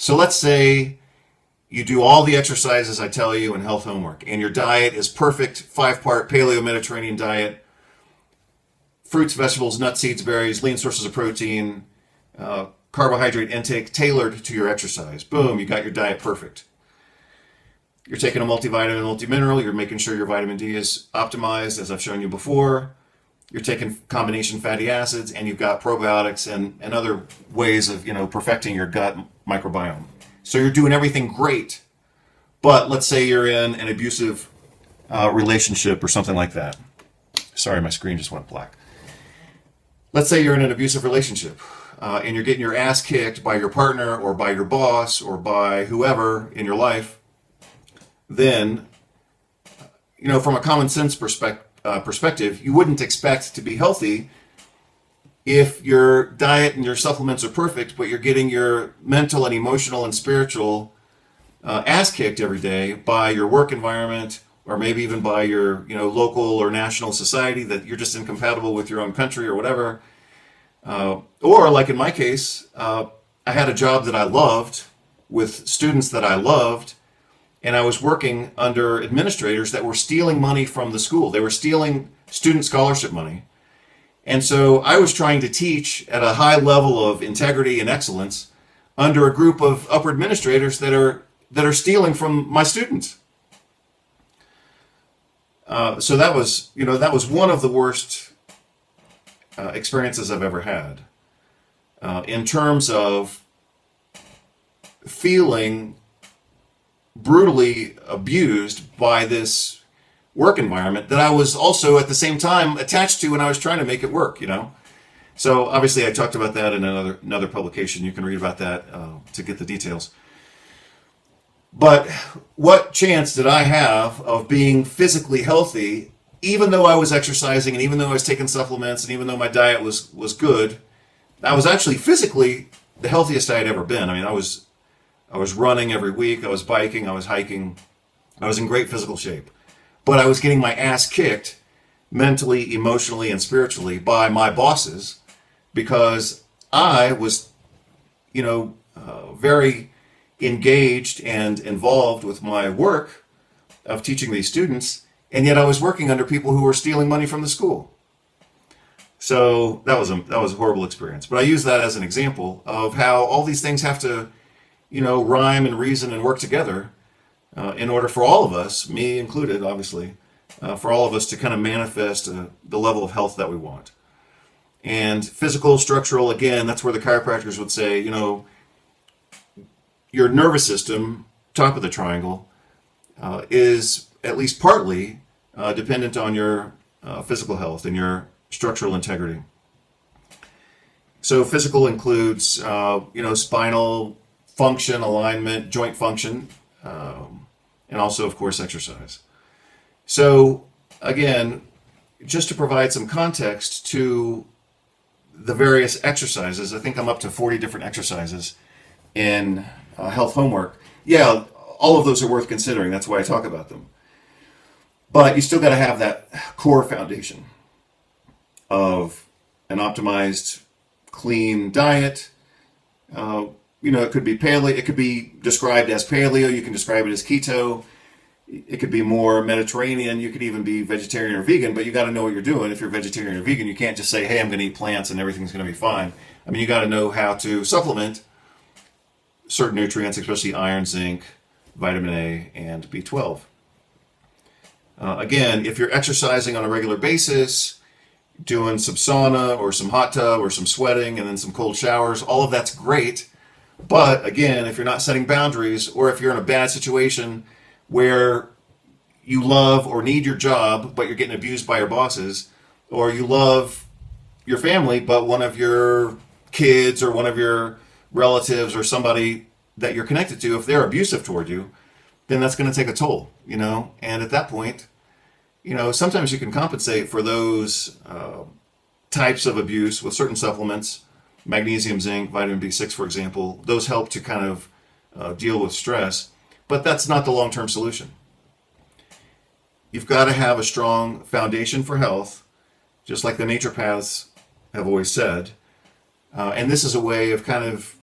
So let's say you do all the exercises I tell you in health homework, and your diet is perfect, 5-part paleo Mediterranean diet, fruits, vegetables, nuts, seeds, berries, lean sources of protein, carbohydrate intake tailored to your exercise. Boom, you got your diet perfect. You're taking a multivitamin, multimineral, you're making sure your vitamin D is optimized, as I've shown you before. You're taking combination fatty acids, and you've got probiotics and other ways of, perfecting your gut microbiome. So you're doing everything great, but let's say you're in an abusive relationship or something like that. Sorry, my screen just went black. Let's say you're in an abusive relationship and you're getting your ass kicked by your partner or by your boss or by whoever in your life. Then, from a common sense perspective, you wouldn't expect to be healthy if your diet and your supplements are perfect, but you're getting your mental and emotional and spiritual ass kicked every day by your work environment, or maybe even by your local or national society, that you're just incompatible with your own country or whatever. Or like in my case, I had a job that I loved with students that I loved, and I was working under administrators that were stealing money from the school. They were stealing student scholarship money. And so I was trying to teach at a high level of integrity and excellence under a group of upper administrators that are stealing from my students. So that was one of the worst experiences I've ever had in terms of feeling brutally abused by this work environment that I was also at the same time attached to when I was trying to make it work, So obviously I talked about that in another publication. You can read about that to get the details. But what chance did I have of being physically healthy, even though I was exercising and even though I was taking supplements and even though my diet was good? I was actually physically the healthiest I had ever been. I mean, I was running every week, I was biking, I was hiking, I was in great physical shape. But I was getting my ass kicked mentally, emotionally, and spiritually by my bosses because I was, very engaged and involved with my work of teaching these students, and yet I was working under people who were stealing money from the school. So that was a horrible experience. But I use that as an example of how all these things have to, rhyme and reason and work together in order for all of us, me included, obviously, for all of us to kind of manifest the level of health that we want. And physical, structural, again, that's where the chiropractors would say, your nervous system, top of the triangle, is at least partly dependent on your physical health and your structural integrity. So physical includes, spinal function, alignment, joint function, and also, of course, exercise. So, again, just to provide some context to the various exercises, I think I'm up to 40 different exercises in health homework. Yeah, all of those are worth considering. That's why I talk about them. But you still got to have that core foundation of an optimized, clean diet. It could be paleo. It could be described as paleo. You can describe it as keto. It could be more Mediterranean. You could even be vegetarian or vegan, but you got to know what you're doing. If you're vegetarian or vegan, you can't just say, hey, I'm going to eat plants and everything's going to be fine. I mean, you got to know how to supplement certain nutrients, especially iron, zinc, vitamin A, and B12. Again, if you're exercising on a regular basis, doing some sauna or some hot tub or some sweating and then some cold showers, all of that's great. But again, if you're not setting boundaries, or if you're in a bad situation where you love or need your job, but you're getting abused by your bosses, or you love your family, but one of your kids or one of your relatives or somebody that you're connected to, if they're abusive toward you, then that's going to take a toll, And at that point, sometimes you can compensate for those types of abuse with certain supplements, magnesium, zinc, vitamin B6, for example. Those help to kind of deal with stress, but that's not the long-term solution. You've got to have a strong foundation for health, just like the naturopaths have always said. And this is a way of kind of